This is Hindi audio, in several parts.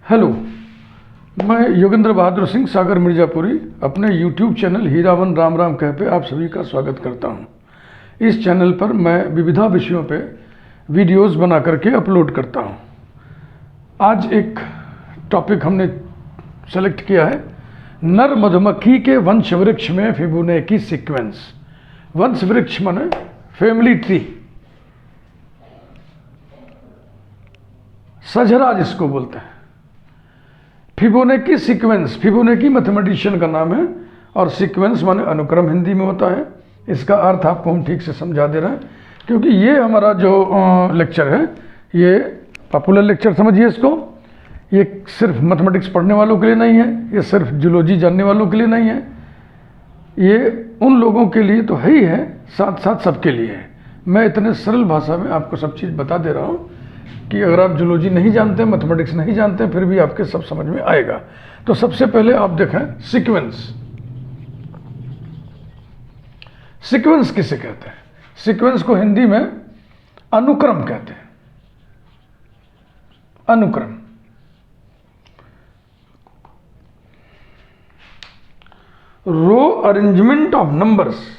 हेलो, मैं योगेंद्र बहादुर सिंह सागर मिर्ज़ापुरी अपने यूट्यूब चैनल हीरावन राम राम कह पे आप सभी का स्वागत करता हूं। इस चैनल पर मैं विविधा विषयों पे वीडियोस बना करके अपलोड करता हूं। आज एक टॉपिक हमने सेलेक्ट किया है, नर मधुमक्खी के वंश वृक्ष में फिबोनाची सीक्वेंस। वंश वृक्ष माने फैमिली ट्री, सजरा जिसको बोलते हैं। फिबोनाची सीक्वेंस, फिबोनाची मैथमेटिशियन का नाम है और सीक्वेंस माने अनुक्रम हिंदी में होता है। इसका अर्थ आपको हम ठीक से समझा दे रहे हैं, क्योंकि ये हमारा जो लेक्चर है ये पॉपुलर लेक्चर समझिए इसको। ये सिर्फ मैथमेटिक्स पढ़ने वालों के लिए नहीं है, ये सिर्फ जूलॉजी जानने वालों के लिए नहीं है, ये उन लोगों के लिए तो है ही है, साथ साथ सबके लिए है। मैं इतने सरल भाषा में आपको सब चीज़ बता दे रहा हूँ कि अगर आप जूलॉजी नहीं जानते, मैथमेटिक्स नहीं जानते, फिर भी आपके सब समझ में आएगा। तो सबसे पहले आप देखें सीक्वेंस। सीक्वेंस किसे कहते हैं? सीक्वेंस को हिंदी में अनुक्रम कहते हैं। अनुक्रम, row arrangement of numbers.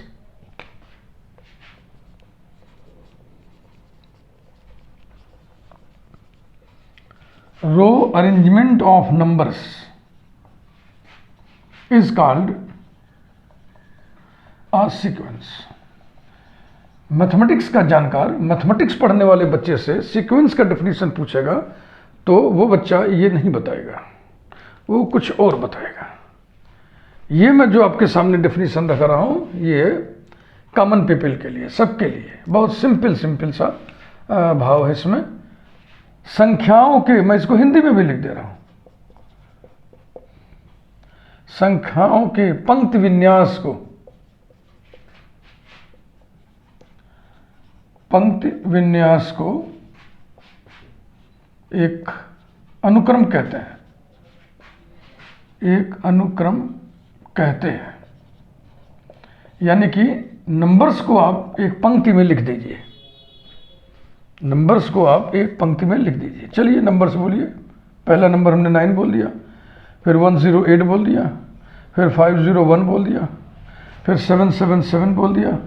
Row arrangement of numbers is called a sequence. Mathematics का जानकार, मैथमेटिक्स पढ़ने वाले बच्चे से सीक्वेंस का डेफिनेशन पूछेगा तो वो बच्चा ये नहीं बताएगा, वो कुछ और बताएगा। ये मैं जो आपके सामने डेफिनेशन रख रहा हूँ ये कॉमन पीपल के लिए, सबके लिए बहुत सिंपल सा भाव है इसमें। संख्याओं के, मैं इसको हिंदी में भी लिख दे रहा हूं, संख्याओं के पंक्ति विन्यास को, पंक्ति विन्यास को एक अनुक्रम कहते हैं। एक अनुक्रम कहते हैं, यानी कि नंबर्स को आप एक पंक्ति में लिख दीजिए। नंबर्स को आप एक पंक्ति में लिख दीजिए। चलिए नंबर्स बोलिए। पहला नंबर हमने 9 बोल दिया, फिर 108 बोल दिया, फिर 501 बोल दिया, फिर 777 बोल दिया,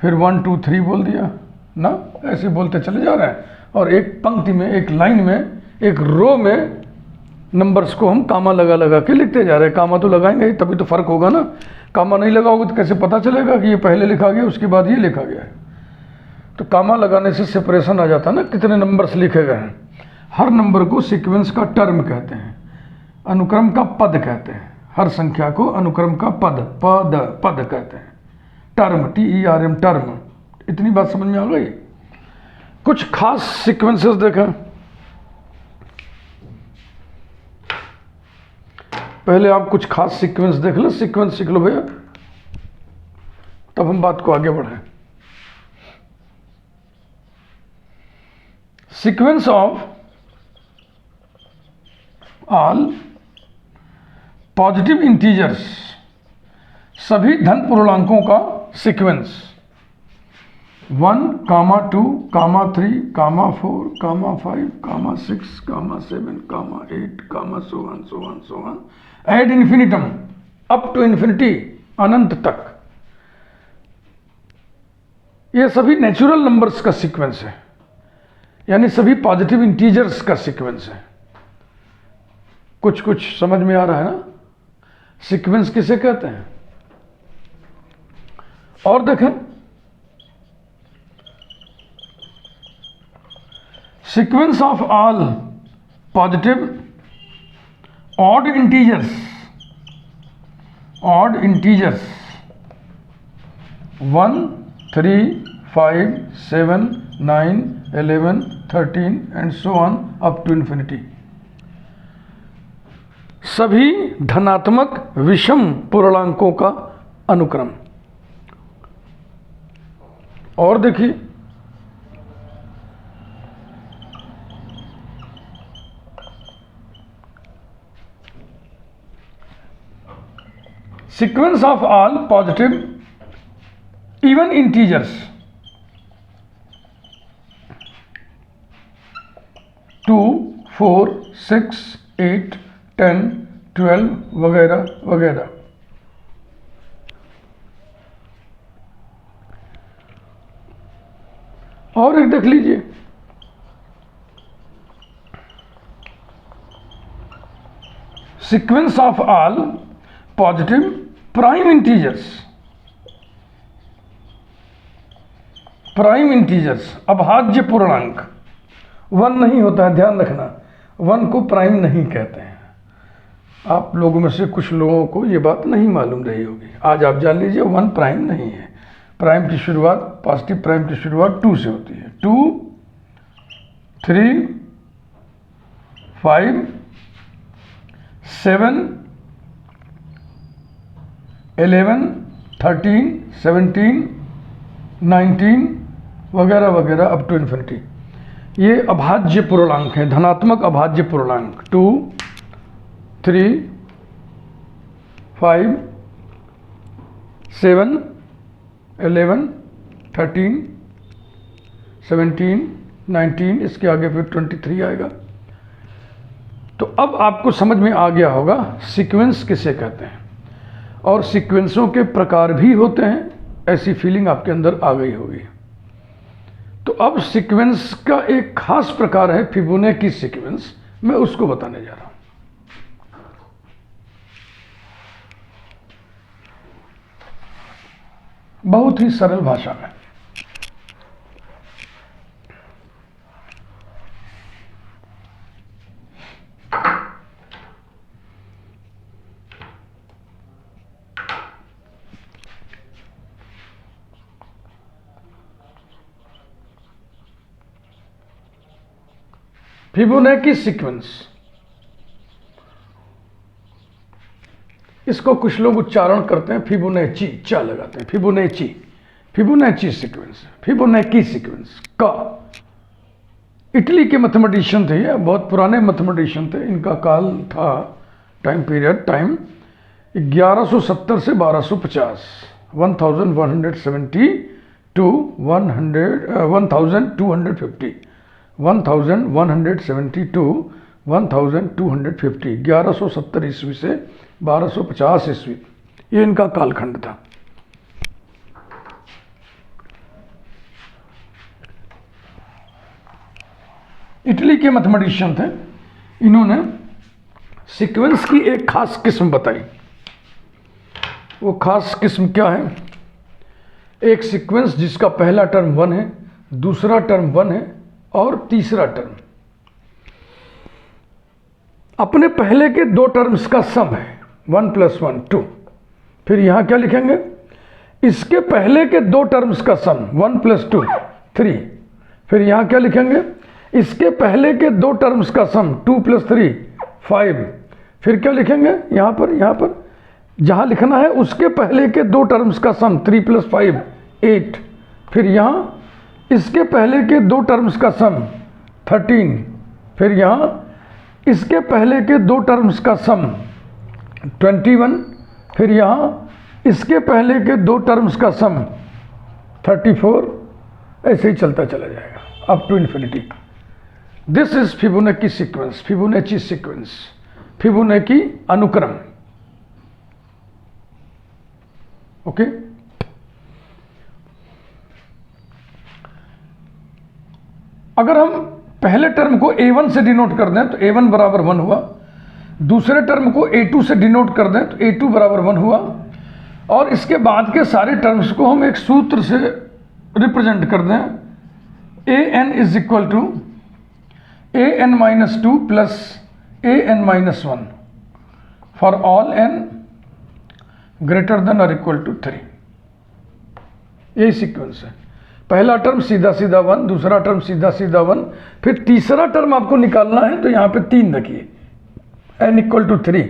फिर 123 बोल दिया ना। ऐसे बोलते चले जा रहे हैं और एक पंक्ति में, एक लाइन में, एक रो में नंबर्स को हम कामा लगा के लिखते जा रहे हैं। कामा तो लगाएंगे ही तभी तो फर्क होगा ना। कामा नहीं लगाओगे तो कैसे पता चलेगा कि ये पहले लिखा गया उसके बाद ये लिखा गया है? तो कामा लगाने से सेपरेशन आ जाता है ना, कितने नंबर्स लिखे गए हैं। हर नंबर को सीक्वेंस का टर्म कहते हैं, अनुक्रम का पद कहते हैं। हर संख्या को अनुक्रम का पद कहते हैं। Term, TERM, term. इतनी बात समझ में आ गई? कुछ खास सीक्वेंसेस देखें। पहले आप कुछ खास सीक्वेंस देख लो, सीक्वेंस सीख लो भैया, तब हम बात को आगे बढ़ाएं। Sequence of all positive integers, सभी धन पूर्णांकों का sequence. 1, 2, 3, 4, 5, 6, 7, 8, so on ad infinitum, up to infinity, अनंत तक। ये सभी नेचुरल नंबर्स का सीक्वेंस है, यानी सभी पॉजिटिव इंटीजर्स का सीक्वेंस है। कुछ समझ में आ रहा है ना? सीक्वेंस किसे कहते हैं? और देखें, sequence of all positive odd integers, 1, 3, 5, 7, 9, 11, 13 and so on up to infinity। सभी धनात्मक विषम पूर्णांकों का अनुक्रम। और देखिए, sequence of all positive even integers, 2, 4, 6, 8, 10, 12 वगैरह वगैरह। और एक देख लीजिए, sequence of all positive prime integers. Prime integers अभाज्य पूर्णांक 1 नहीं होता है, ध्यान रखना, 1 को प्राइम नहीं कहते हैं। आप लोगों में से कुछ लोगों को ये बात नहीं मालूम रही होगी, आज आप जान लीजिए 1 प्राइम नहीं है। प्राइम की शुरुआत, पॉजिटिव प्राइम की शुरुआत 2 से होती है। 2, 3, 5, 7, 11, 13, 17, 19 वगैरह वगैरह अप टू इन्फिनिटी। ये अभाज्य पूर्णांक है, धनात्मक अभाज्य पूर्णांक। 2, 3, 5, 7, 11, 13, 17, 19, इसके आगे फिर 23 आएगा। तो अब आपको समझ में आ गया होगा सीक्वेंस किसे कहते हैं, और सीक्वेंसों के प्रकार भी होते हैं, ऐसी फीलिंग आपके अंदर आ गई होगी। तो अब सीक्वेंस का एक खास प्रकार है फिबोनाची सीक्वेंस, मैं उसको बताने जा रहा हूं। बहुत ही सरल भाषा में। फिबोनाची सीक्वेंस, इसको कुछ लोग उच्चारण करते हैं फिबोनाची, चा लगाते हैं, Fibonacci. Fibonacci sequence, Fibonacci sequence का इटली के मैथमेटिशियन थे, बहुत पुराने मैथमेटिशियन थे। इनका काल था, टाइम पीरियड, टाइम 1170 से 1250, 1170 टू 1250, 1170 टू 1250, 1170 ईस्वी से 1250 ईस्वी, ये इनका कालखंड था। इटली के मैथमेटिशियन थे, इन्होंने सीक्वेंस की एक खास किस्म बताई। वो खास किस्म क्या है? एक सीक्वेंस जिसका पहला टर्म 1 है, दूसरा टर्म 1 है और तीसरा टर्म अपने पहले के 2 टर्म्स का सम है, 1 + 1 2। फिर यहां क्या लिखेंगे? इसके पहले के 2 टर्म्स का सम 1 + 2 3। फिर यहां क्या लिखेंगे? इसके पहले के 2 टर्म्स का सम 2 + 3 5। फिर क्या लिखेंगे? यहां पर जहां लिखना है उसके पहले के 2 टर्म्स का सम 3 + 5 8। फिर यहां इसके पहले के 2 टर्म्स का सम 13। फिर यहां इसके पहले के 2 टर्म्स का सम 21। फिर यहां इसके पहले के 2 टर्म्स का सम 34। ऐसे ही चलता चला जाएगा up to infinity. This is Fibonacci sequence, Fibonacci sequence, Fibonacci अनुक्रम। ओके। अगर हम पहले टर्म को a1 से डिनोट कर दें तो a1 = 1 हुआ, दूसरे टर्म को a2 से डिनोट कर दें तो a2 = 1 हुआ, और इसके बाद के सारे टर्म्स को हम एक सूत्र से रिप्रेजेंट कर दें, an = an-2 + an-1 for all n > 3। यही सीक्वेंस है। पहला टर्म सीधा 1, दूसरा टर्म सीधा 1, फिर तीसरा टर्म आपको निकालना है तो यहाँ पे 3 रखिए, n = 3।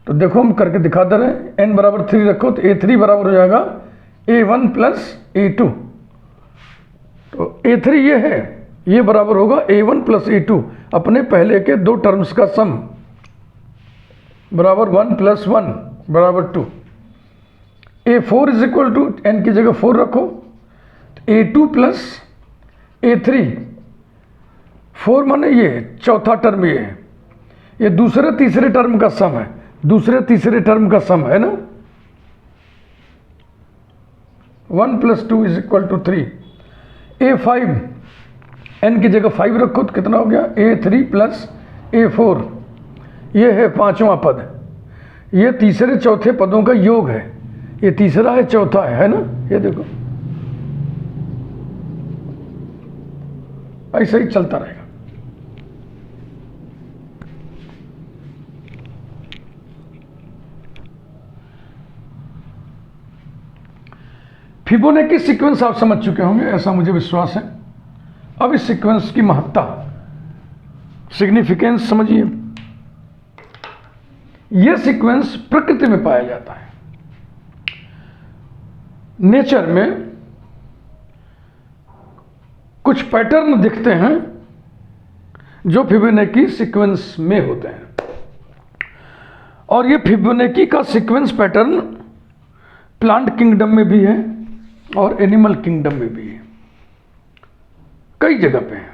तो देखो हम करके दिखा दे रहे हैं, n = 3 रखो तो a3 बराबर हो जाएगा a1 + a2। तो a3 ये है, ये बराबर होगा a1 + a2, अपने पहले के 2 टर्म्स का सम बराबर 1 + 1 = 2। a4 = n की जगह 4 रखो, a2 + a3, 4 माने ये चौथा टर्म ये है, ये दूसरे तीसरे टर्म का सम है, दूसरे तीसरे टर्म का सम है ना। 1 + 2 = 3। A5 n की जगह 5 रखो तो कितना हो गया, A3 + A4। ये है पांचवा पद, ये तीसरे चौथे पदों का योग है, ये तीसरा है चौथा है ना। ये देखो ऐसे ही चलता रहेगा। फिबोनाची सीक्वेंस आप समझ चुके होंगे, ऐसा मुझे विश्वास है। अब इस सीक्वेंस की महत्ता, सिग्निफिकेंस समझिए। यह सीक्वेंस प्रकृति में पाया जाता है, नेचर में कुछ पैटर्न दिखते हैं जो फिबोनाची सीक्वेंस में होते हैं, और ये फिबोनाची का सीक्वेंस पैटर्न प्लांट किंगडम में भी है और एनिमल किंगडम में भी है, कई जगह पे है।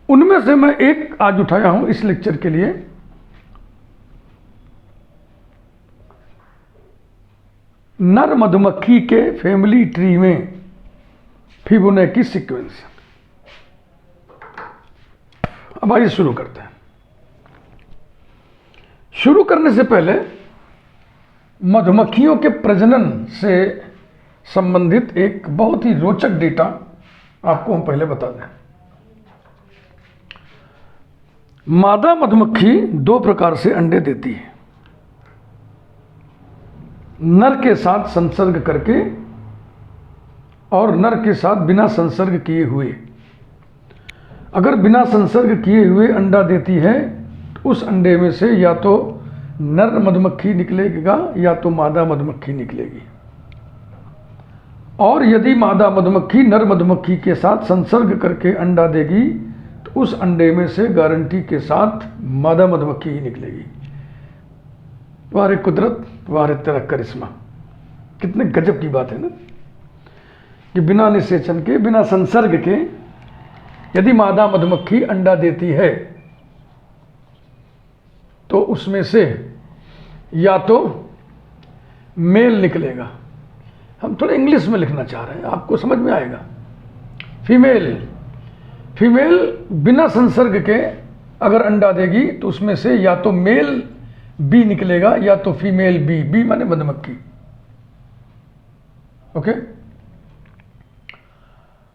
उनमें से मैं एक आज उठाया हूं इस लेक्चर के लिए। नर मधुमक्खी के फैमिली ट्री में फिबोनाची सीक्वेंस। अब आइए शुरू करते हैं। शुरू करने से पहले मधुमक्खियों के प्रजनन से संबंधित एक बहुत ही रोचक डेटा आपको हम पहले बता दें। मादा मधुमक्खी 2 प्रकार से अंडे देती है, नर के साथ संसर्ग करके और नर के साथ बिना संसर्ग किए हुए। अगर बिना संसर्ग किए हुए अंडा देती है तो उस अंडे में से या तो नर मधुमक्खी निकलेगा या तो मादा मधुमक्खी निकलेगी। और यदि मादा मधुमक्खी नर मधुमक्खी के साथ संसर्ग करके अंडा देगी तो उस अंडे में से गारंटी के साथ मादा मधुमक्खी ही निकलेगी। वारे कुदरत, वारे तेरा करिश्मा, कितने गजब की बात है ना, कि बिना निषेचन के, बिना संसर्ग के यदि मादा मधुमक्खी अंडा देती है तो उसमें से या तो मेल निकलेगा, हम थोड़ा इंग्लिश में लिखना चाह रहे हैं, आपको समझ में आएगा। फीमेल बिना संसर्ग के अगर अंडा देगी तो उसमें से या तो मेल बी निकलेगा या तो फीमेल बी माने मधुमक्खी। ओके।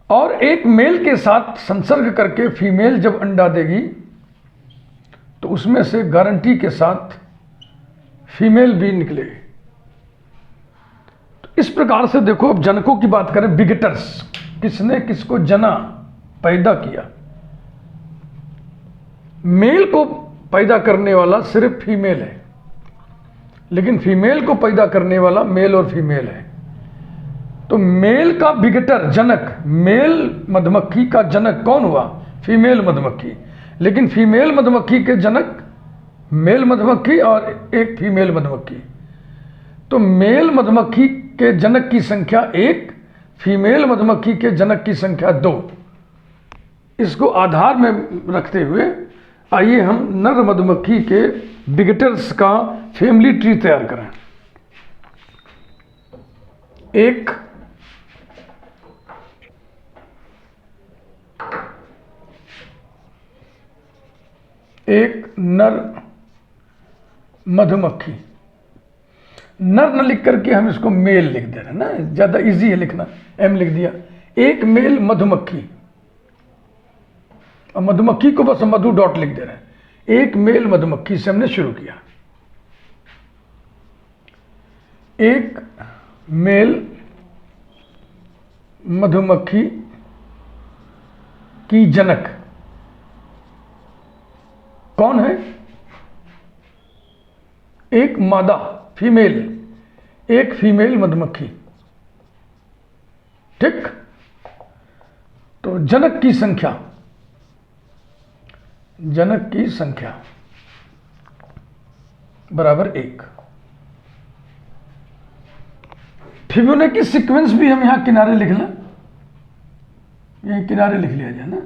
और एक मेल के साथ संसर्ग करके फीमेल जब अंडा देगी तो उसमें से गारंटी के साथ फीमेल बी निकलेगी। तो इस प्रकार से देखो, अब जनकों की बात करें, बिगेटर्स, किसने किसको जना, पैदा किया। मेल को पैदा करने वाला सिर्फ फीमेल है, लेकिन फीमेल को पैदा करने वाला मेल और फीमेल है। तो मेल का बिगेटर, जनक, मेल मधुमक्खी का जनक कौन हुआ? फीमेल मधुमक्खी। लेकिन फीमेल मधुमक्खी के जनक मेल मधुमक्खी और एक फीमेल मधुमक्खी। तो मेल मधुमक्खी के जनक की संख्या 1, फीमेल मधुमक्खी के जनक की संख्या 2। इसको आधार में रखते हुए आइए हम नर मधुमक्खी के बिगेटर्स का फैमिली ट्री तैयार करें। एक नर मधुमक्खी, नर न लिख करके हम इसको मेल लिख दे रहे हैं ना, ज्यादा इजी है लिखना, एम लिख दिया। एक मेल मधुमक्खी, और मधुमक्खी को बस मधु डॉट लिख दे रहे हैं। एक मेल मधुमक्खी से हमने शुरू किया। एक मेल मधुमक्खी की जनक कौन है? एक मादा फीमेल, एक फीमेल मधुमक्खी। ठीक। तो जनक की संख्या बराबर 1। फिबोनाची सीक्वेंस भी हम यहां किनारे लिख लें, यही किनारे लिख लिया जाए ना।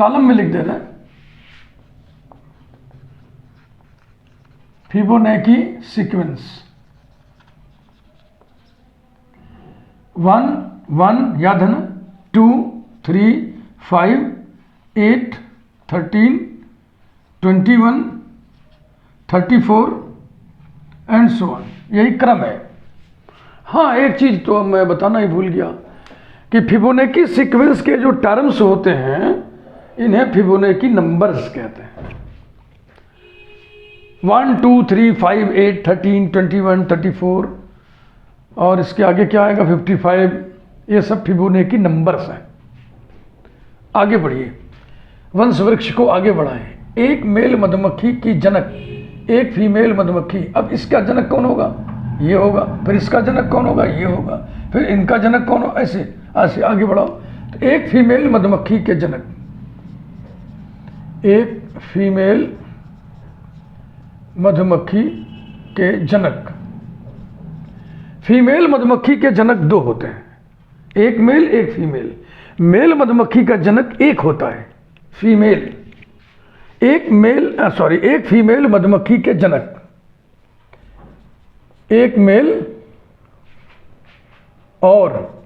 कॉलम में लिख दे रहे हैं फिबोनाची सीक्वेंस 1 1 याद है ना, 2 3 5 8 13 21 34 एंड सो ऑन, यही क्रम है। हाँ, एक चीज तो मैं बताना ही भूल गया कि फिबोनाची सीक्वेंस के जो टर्म्स होते हैं इन्हें फिबोनाची नंबर्स कहते हैं। 1 2 3 5 8 13 21 34 और इसके आगे क्या आएगा 55, ये सब फिबोनाची नंबर्स हैं। आगे बढ़िए, वंश वृक्ष को आगे बढ़ाएं। एक मेल मधुमक्खी की जनक, एक फीमेल मधुमक्खी, अब इसका जनक कौन होगा, ये होगा, फिर इसका जनक कौन होगा, ये होगा, फिर इनका जनक कौन होगा, ऐसे ऐसे आगे बढ़ाओ। तो एक फीमेल मधुमक्खी के जनक, एक फीमेल मधुमक्खी के जनक, फीमेल मधुमक्खी के जनक दो होते हैं, एक मेल एक फीमेल। मेल मधुमक्खी का जनक एक होता है फीमेल, एक फीमेल मधुमक्खी के जनक, एक मेल और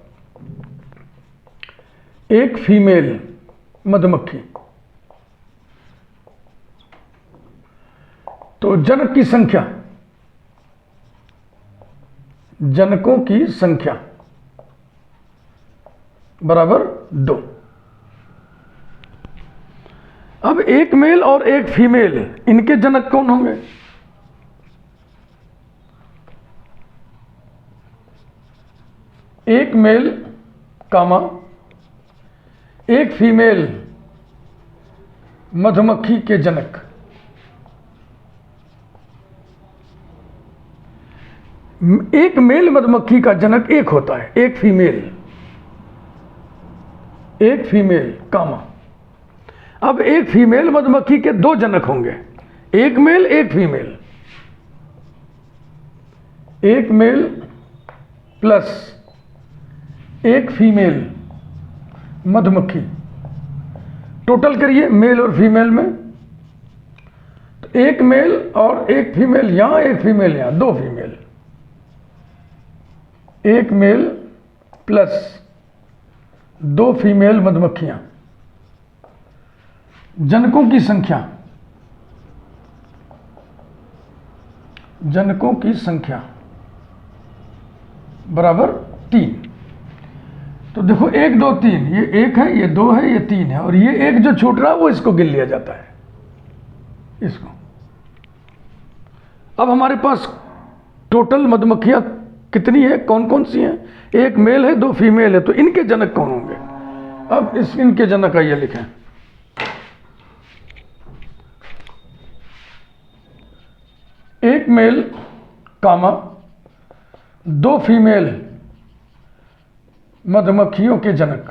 एक फीमेल मधुमक्खी। तो जनक की संख्या, जनकों की संख्या बराबर 2। अब एक मेल और एक फीमेल, इनके जनक कौन होंगे, एक मेल कामा एक फीमेल मधुमक्खी के जनक। एक मेल मधुमक्खी का जनक एक होता है, एक फीमेल कामा। अब एक फीमेल मधुमक्खी के दो जनक होंगे, एक मेल एक फीमेल, एक मेल प्लस एक फीमेल मधुमक्खी। टोटल करिए मेल और फीमेल में, तो एक मेल और एक फीमेल यहां, एक फीमेल यहां, दो फीमेल, एक मेल प्लस दो फीमेल मधुमक्खियां। जनकों की संख्या, जनकों की संख्या बराबर 3। तो देखो 1 2 3, ये 1 है, ये 2 है, ये 3 है, और ये एक जो छूट रहा है वो इसको गिन लिया जाता है, इसको। अब हमारे पास टोटल मधुमक्खियां कितनी है, कौन कौन सी हैं, एक मेल है दो फीमेल है, तो इनके जनक कौन होंगे। अब इनके जनक आइए लिखें, एक मेल कामा दो फीमेल मधुमक्खियों के जनक।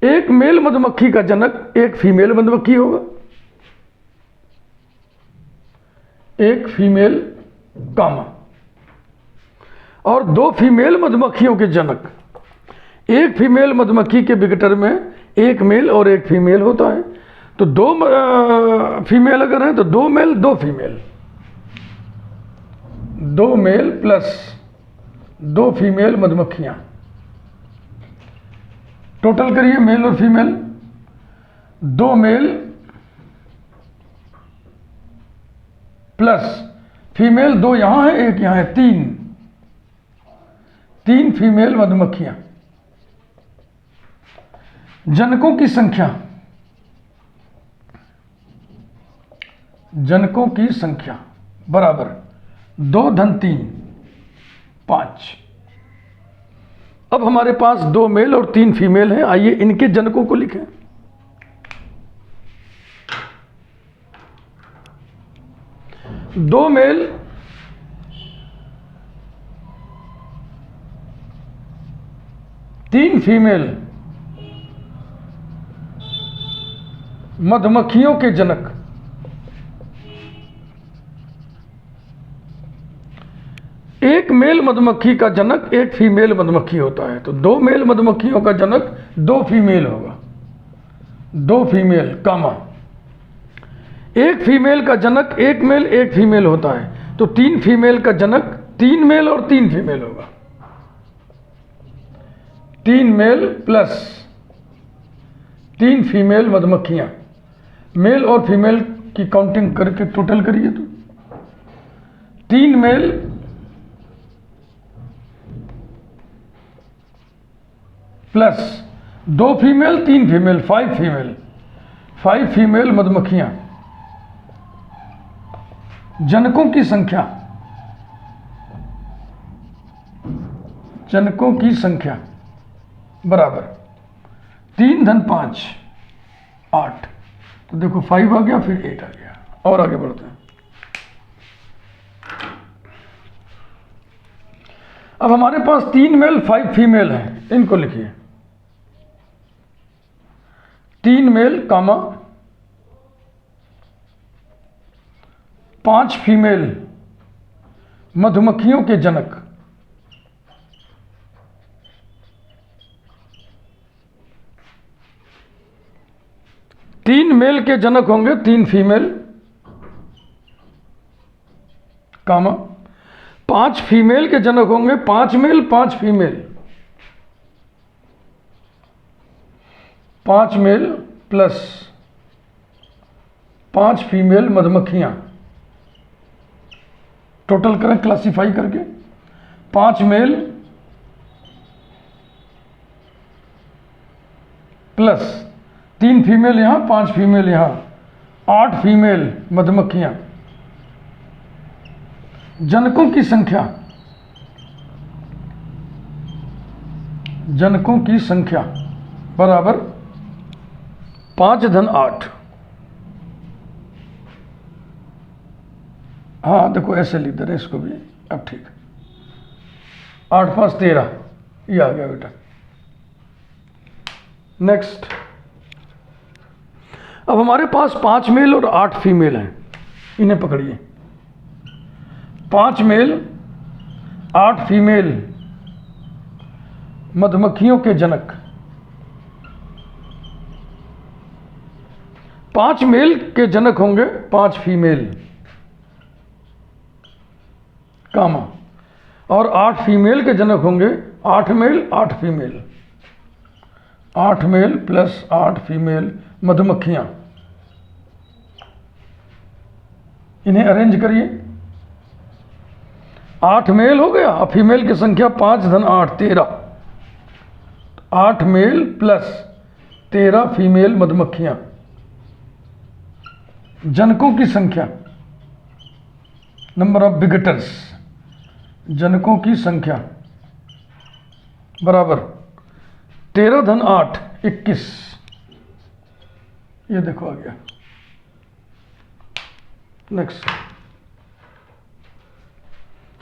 एक मेल मधुमक्खी का जनक एक फीमेल मधुमक्खी होगा, एक फीमेल कामा, और दो फीमेल मधुमक्खियों के जनक। एक फीमेल मधुमक्खी के विकेटर में एक मेल और एक फीमेल होता है, तो दो फीमेल अगर है तो दो मेल दो फीमेल, दो मेल प्लस दो फीमेल मधुमक्खियां। टोटल करिए मेल और फीमेल, दो मेल प्लस फीमेल, दो यहां है एक यहां है, तीन फीमेल मधुमक्खियां। जनकों की संख्या, जनकों की संख्या बराबर 2 धन 3 5। अब हमारे पास 2 मेल और 3 फीमेल हैं, आइए इनके जनकों को लिखें। दो मेल तीन फीमेल मधुमक्खियों के जनक। एक मेल मधुमक्खी का जनक एक फीमेल मधुमक्खी होता है, तो 2 मेल मधुमक्खियों का जनक 2 फीमेल होगा, 2 फीमेल कामा। एक फीमेल का जनक एक मेल एक फीमेल होता है, तो 3 फीमेल का जनक 3 मेल और 3 फीमेल होगा। 3 मेल प्लस 3 फीमेल मधुमक्खियां, मेल और फीमेल की काउंटिंग करके टोटल करिए तो 3 male plus 2 female 3 female 5 female, 5 female मधुमक्खियां। जनकों की संख्या, जनकों की संख्या बराबर 3 धन 5 8, तो देखो 5 आ गया फिर 8 आ गया। और आगे बढ़ते हैं। अब हमारे पास 3 मेल 5 फीमेल हैं, इनको लिखिए 3 मेल कामा 5 फीमेल मधुमक्खियों के जनक। तीन मेल के जनक होंगे 3 फीमेल कामा 5 फीमेल के जनक होंगे 5 male 5 female, 5 male plus 5 female मधुमक्खियां। टोटल करें क्लासिफाई करके 5 मेल प्लस 3 फीमेल यहां 5 फीमेल यहां, 8 फीमेल मधुमक्खियां। जनकों की संख्या, जनकों की संख्या बराबर 5 धन 8। हाँ देखो ऐसे लिख दे रहे इसको भी, अब ठीक 8 5 13, ये आ गया बेटा। नेक्स्ट, अब हमारे पास 5 मेल और 8 फीमेल हैं, इन्हें पकड़िए। 5 मेल 8 फीमेल मधुमक्खियों के जनक। 5 मेल के जनक होंगे 5 फीमेल कामा, और 8 फीमेल के जनक होंगे 8 male 8 female, 8 male plus 8 female मधुमक्खियां। इन्हें अरेंज करिए। 8 मेल हो गया, अब फीमेल की संख्या 5 धन 8 13, 8 मेल प्लस 13 फीमेल मधुमक्खियां। जनकों की संख्या, नंबर ऑफ विजिटर्स, जनकों की संख्या बराबर 13 धन 8 21, ये देखो आ गया। नेक्स्ट,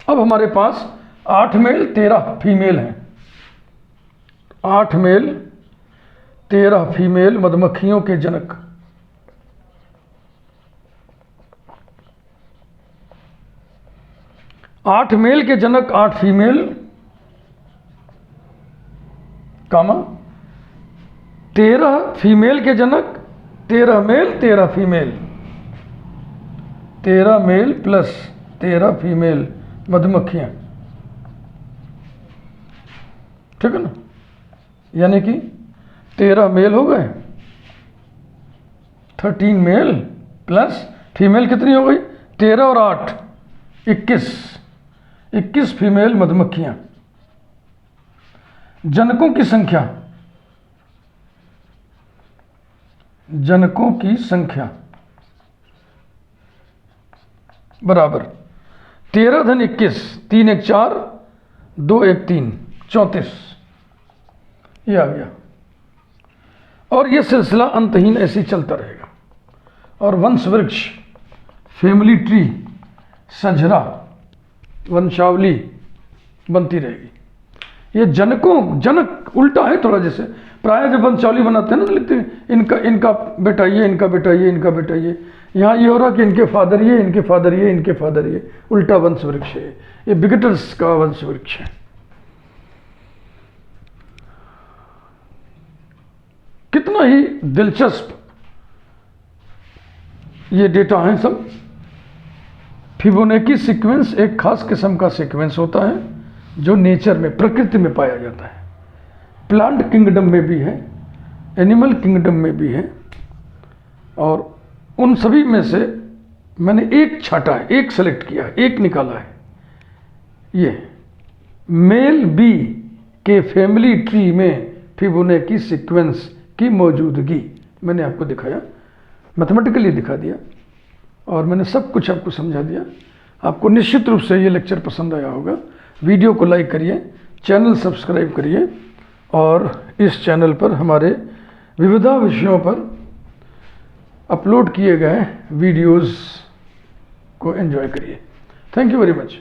अब हमारे पास 8 मेल 13 फीमेल हैं, 8 मेल 13 फीमेल मधुमक्खियों के जनक। 8 मेल के जनक 8 फीमेल कामा 13 फीमेल के जनक 13 male 13 female, 13 male plus 13 female मधुमक्खियां। ठीक है ना, यानी कि 13 मेल हो गए, 13 मेल प्लस फीमेल कितनी हो गई 13 और 8 21, 21 फीमेल मधुमक्खियां। जनकों की संख्या, जनकों की संख्या बराबर 13 धन 21, 3 1 4 2 1 3 34, ये आ गया। और ये सिलसिला अंतहीन ऐसे ही चलता रहेगा, और वंश वृक्ष, फैमिली ट्री, संजरा, वंशावली बनती रहेगी। ये जनकों, जनक उल्टा है थोड़ा, जैसे प्राय जब वंशावली बनाते हैं ना तो लिखते हैं इनका बेटा ये, इनका बेटा ये, इनका बेटा ये, यहाँ ये हो रहा कि इनके फादर ये, इनके फादर ये, इनके फादर ये, उल्टा वंश वृक्ष है, ये बिगटर्स का वंश वृक्ष है। कितना ही दिलचस्प ये डेटा है सब। फिबोनाची सीक्वेंस एक खास किस्म का सीक्वेंस होता है जो नेचर में, प्रकृति में पाया जाता है। प्लांट किंगडम में भी है, एनिमल किंगडम में भी है, और उन सभी में से मैंने एक छाटा है, एक सेलेक्ट किया है, एक निकाला है। ये मेल बी के फैमिली ट्री में फिबोनाची सीक्वेंस की मौजूदगी मैंने आपको दिखाया, मैथमेटिकली दिखा दिया, और मैंने सब कुछ आपको समझा दिया। आपको निश्चित रूप से ये लेक्चर पसंद आया होगा। वीडियो को लाइक करिए, चैनल सब्सक्राइब करिए, और इस चैनल पर हमारे विविधा विषयों पर अपलोड किए गए वीडियोस को एंजॉय करिए। Thank you very much.